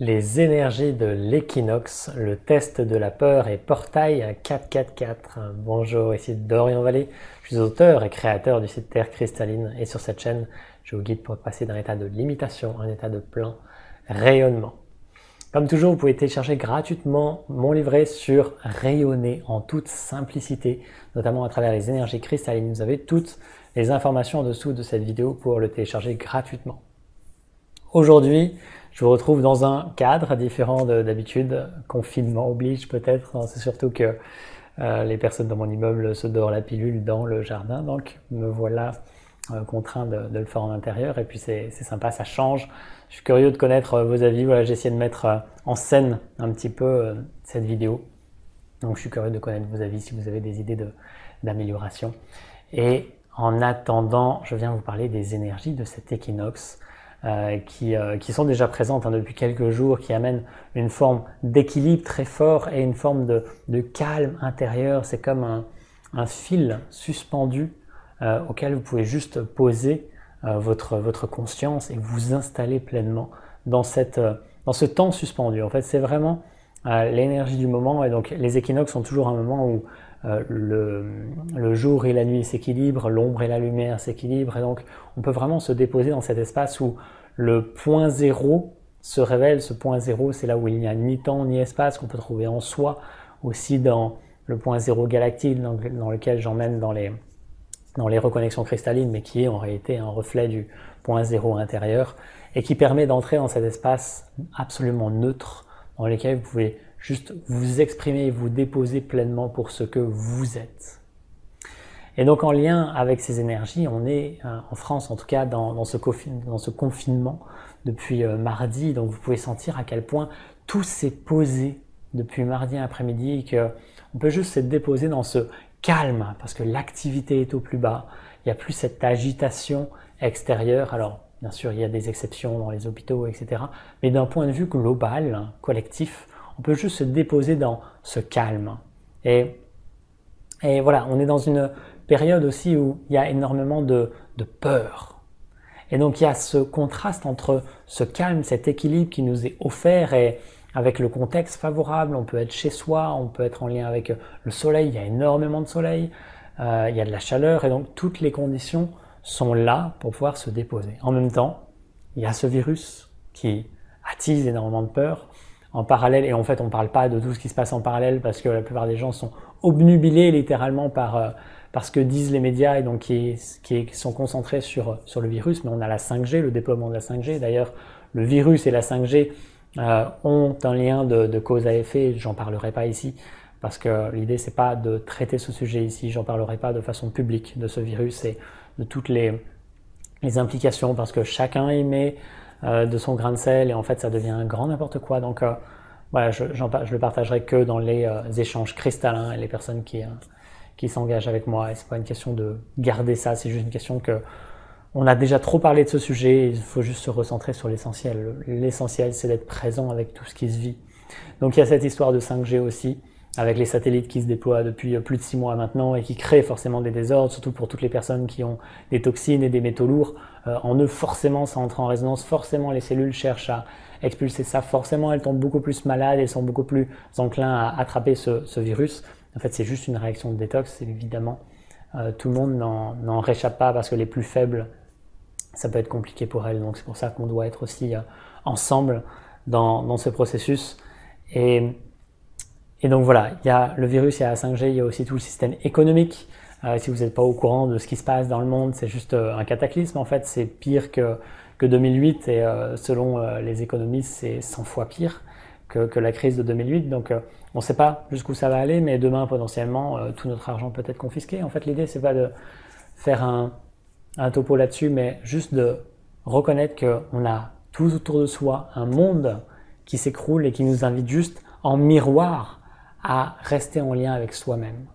Les énergies de l'équinoxe, le test de la peur et portail 444. Bonjour, ici Dorian Vallée. Je suis auteur et créateur du site Terre Cristalline et sur cette chaîne, je vous guide pour passer d'un état de limitation à un état de plein rayonnement. Comme toujours, vous pouvez télécharger gratuitement mon livret sur rayonner en toute simplicité, notamment à travers les énergies cristallines. Vous avez toutes les informations en dessous de cette vidéo pour le télécharger gratuitement. Aujourd'hui, je vous retrouve dans un cadre différent d'habitude, confinement oblige peut-être, c'est surtout que les personnes dans mon immeuble se dorent la pilule dans le jardin, donc me voilà contraint de le faire en intérieur et puis c'est sympa, ça change. Je suis curieux de connaître vos avis, voilà, j'ai essayé de mettre en scène un petit peu cette vidéo, donc je suis curieux de connaître vos avis si vous avez des idées d'amélioration. Et en attendant, je viens vous parler des énergies de cet équinoxe. Qui sont déjà présentes depuis quelques jours, qui amènent une forme d'équilibre très fort et une forme de calme intérieur. C'est comme un fil suspendu auquel vous pouvez juste poser votre conscience et vous installer pleinement dans ce temps suspendu. En fait, c'est vraiment l'énergie du moment, et donc les équinoxes sont toujours un moment où le jour et la nuit s'équilibrent, l'ombre et la lumière s'équilibrent, et donc on peut vraiment se déposer dans cet espace où le point zéro se révèle. Ce point zéro, c'est là où il n'y a ni temps ni espace, qu'on peut trouver en soi, aussi dans le point zéro galactique dans lequel j'emmène dans les reconnexions cristallines, mais qui est en réalité un reflet du point zéro intérieur, et qui permet d'entrer dans cet espace absolument neutre, dans lequel vous pouvez juste vous exprimer et vous déposer pleinement pour ce que vous êtes. Et donc en lien avec ces énergies, on est en France en tout cas dans ce confinement depuis mardi, donc vous pouvez sentir à quel point tout s'est posé depuis mardi après-midi, qu'on peut juste se déposer dans ce calme parce que l'activité est au plus bas, il n'y a plus cette agitation extérieure. Alors bien sûr il y a des exceptions dans les hôpitaux, etc. Mais d'un point de vue global, collectif, on peut juste se déposer dans ce calme. Et voilà, on est dans une période aussi où il y a énormément de peur. Et donc il y a ce contraste entre ce calme, cet équilibre qui nous est offert, et avec le contexte favorable, on peut être chez soi, on peut être en lien avec le soleil, il y a énormément de soleil, il y a de la chaleur, et donc toutes les conditions sont là pour pouvoir se déposer. En même temps, il y a ce virus qui attise énormément de peur. En parallèle, et en fait on ne parle pas de tout ce qui se passe en parallèle parce que la plupart des gens sont obnubilés littéralement par ce que disent les médias, et donc qui sont concentrés sur le virus. Mais on a la 5G, le déploiement de la 5G. D'ailleurs, le virus et la 5G ont un lien de cause à effet. J'en parlerai pas ici parce que l'idée c'est pas de traiter ce sujet ici. J'en parlerai pas de façon publique de ce virus et de toutes les implications, parce que chacun émet de son grain de sel, et en fait ça devient un grand n'importe quoi. Donc voilà, je le partagerai que dans les échanges cristallins et les personnes qui s'engagent avec moi. Et c'est pas une question de garder ça, c'est juste une question que on a déjà trop parlé de ce sujet, il faut juste se recentrer sur l'essentiel. L'essentiel, c'est d'être présent avec tout ce qui se vit. Donc il y a cette histoire de 5G aussi, avec les satellites qui se déploient depuis plus de 6 mois maintenant et qui créent forcément des désordres, surtout pour toutes les personnes qui ont des toxines et des métaux lourds en eux. Forcément, ça entre en résonance, forcément les cellules cherchent à expulser ça, forcément elles tombent beaucoup plus malades, elles sont beaucoup plus enclins à attraper ce virus. En fait, c'est juste une réaction de détox, évidemment. Tout le monde n'en réchappe pas, parce que les plus faibles, ça peut être compliqué pour elles. Donc c'est pour ça qu'on doit être aussi ensemble dans ce processus. Et donc voilà, il y a le virus, il y a la 5G, il y a aussi tout le système économique. Si vous n'êtes pas au courant de ce qui se passe dans le monde, c'est juste un cataclysme en fait, c'est pire que 2008, et selon les économistes, c'est 100 fois pire que la crise de 2008. Donc on ne sait pas jusqu'où ça va aller, mais demain potentiellement tout notre argent peut être confisqué. En fait, l'idée c'est pas de faire un topo là-dessus, mais juste de reconnaître qu'on a tout autour de soi un monde qui s'écroule et qui nous invite juste en miroir à rester en lien avec soi-même.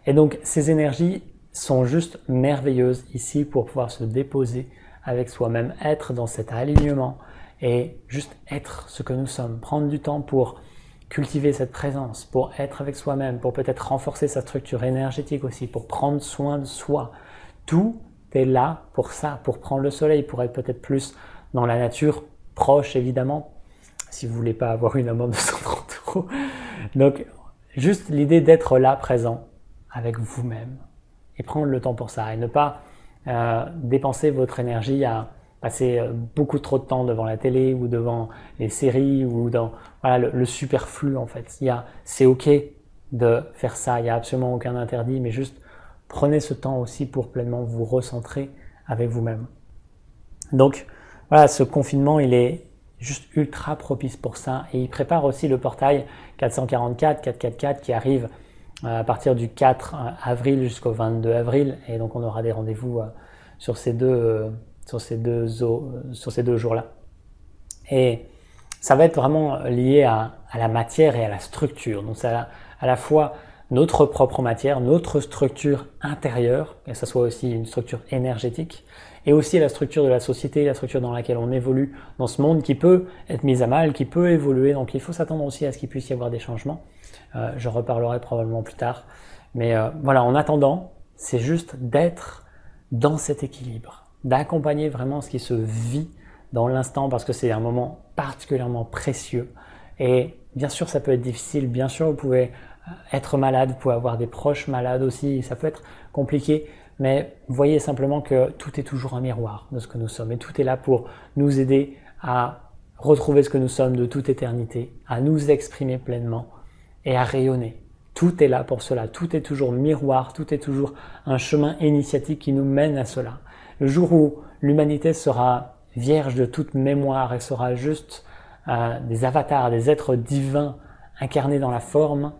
Et donc ces énergies sont juste merveilleuses ici pour pouvoir se déposer avec soi-même, être dans cet alignement et juste être ce que nous sommes, prendre du temps pour cultiver cette présence, pour être avec soi-même, pour peut-être renforcer sa structure énergétique aussi, pour prendre soin de soi. Tout est là pour ça, pour prendre le soleil, pour être peut-être plus dans la nature, proche évidemment si vous voulez pas avoir une amende de 130 €. Donc, juste l'idée d'être là, présent, avec vous-même, et prendre le temps pour ça, et ne pas dépenser votre énergie à passer beaucoup trop de temps devant la télé, ou devant les séries, ou dans voilà, le superflu en fait. C'est ok de faire ça, il n'y a absolument aucun interdit, mais juste prenez ce temps aussi pour pleinement vous recentrer avec vous-même. Donc voilà, ce confinement, il est juste ultra propice pour ça, et il prépare aussi le portail 444, 444 qui arrive à partir du 4 avril jusqu'au 22 avril, et donc on aura des rendez-vous sur ces deux jours-là. Et ça va être vraiment lié à la matière et à la structure. Donc c'est à la fois notre propre matière, notre structure intérieure, et ça soit aussi une structure énergétique, et aussi la structure de la société, la structure dans laquelle on évolue dans ce monde qui peut être mise à mal, qui peut évoluer. Donc il faut s'attendre aussi à ce qu'il puisse y avoir des changements. Je reparlerai probablement plus tard. Mais voilà, en attendant, c'est juste d'être dans cet équilibre, d'accompagner vraiment ce qui se vit dans l'instant, parce que c'est un moment particulièrement précieux. Et bien sûr, ça peut être difficile. Bien sûr, vous pouvez être malade, vous pouvez avoir des proches malades aussi. Ça peut être compliqué. Mais voyez simplement que tout est toujours un miroir de ce que nous sommes. Et tout est là pour nous aider à retrouver ce que nous sommes de toute éternité, à nous exprimer pleinement et à rayonner. Tout est là pour cela. Tout est toujours miroir. Tout est toujours un chemin initiatique qui nous mène à cela. Le jour où l'humanité sera vierge de toute mémoire et sera juste des avatars, des êtres divins incarnés dans la forme,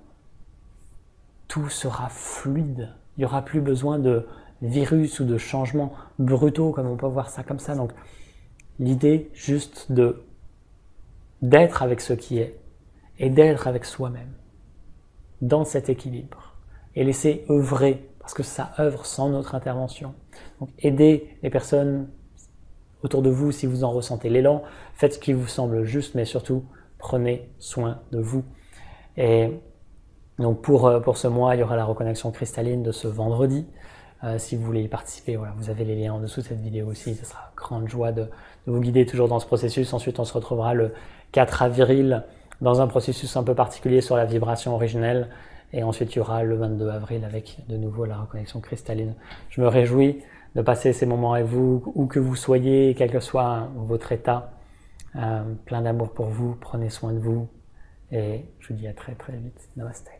tout sera fluide. Il n'y aura plus besoin de virus ou de changements brutaux comme on peut voir ça comme ça. Donc l'idée juste d'être avec ce qui est et d'être avec soi-même dans cet équilibre et laisser œuvrer, parce que ça œuvre sans notre intervention. Donc aidez les personnes autour de vous si vous en ressentez l'élan, faites ce qui vous semble juste, mais surtout prenez soin de vous. Et donc pour ce mois, il y aura la reconnexion cristalline de ce vendredi. Si vous voulez y participer, voilà, vous avez les liens en dessous de cette vidéo aussi. Ce sera une grande joie de vous guider toujours dans ce processus. Ensuite, on se retrouvera le 4 avril dans un processus un peu particulier sur la vibration originelle. Et ensuite, il y aura le 22 avril avec de nouveau la reconnexion cristalline. Je me réjouis de passer ces moments avec vous, où que vous soyez, quel que soit votre état. Plein d'amour pour vous, prenez soin de vous. Et je vous dis à très très vite. Namaste.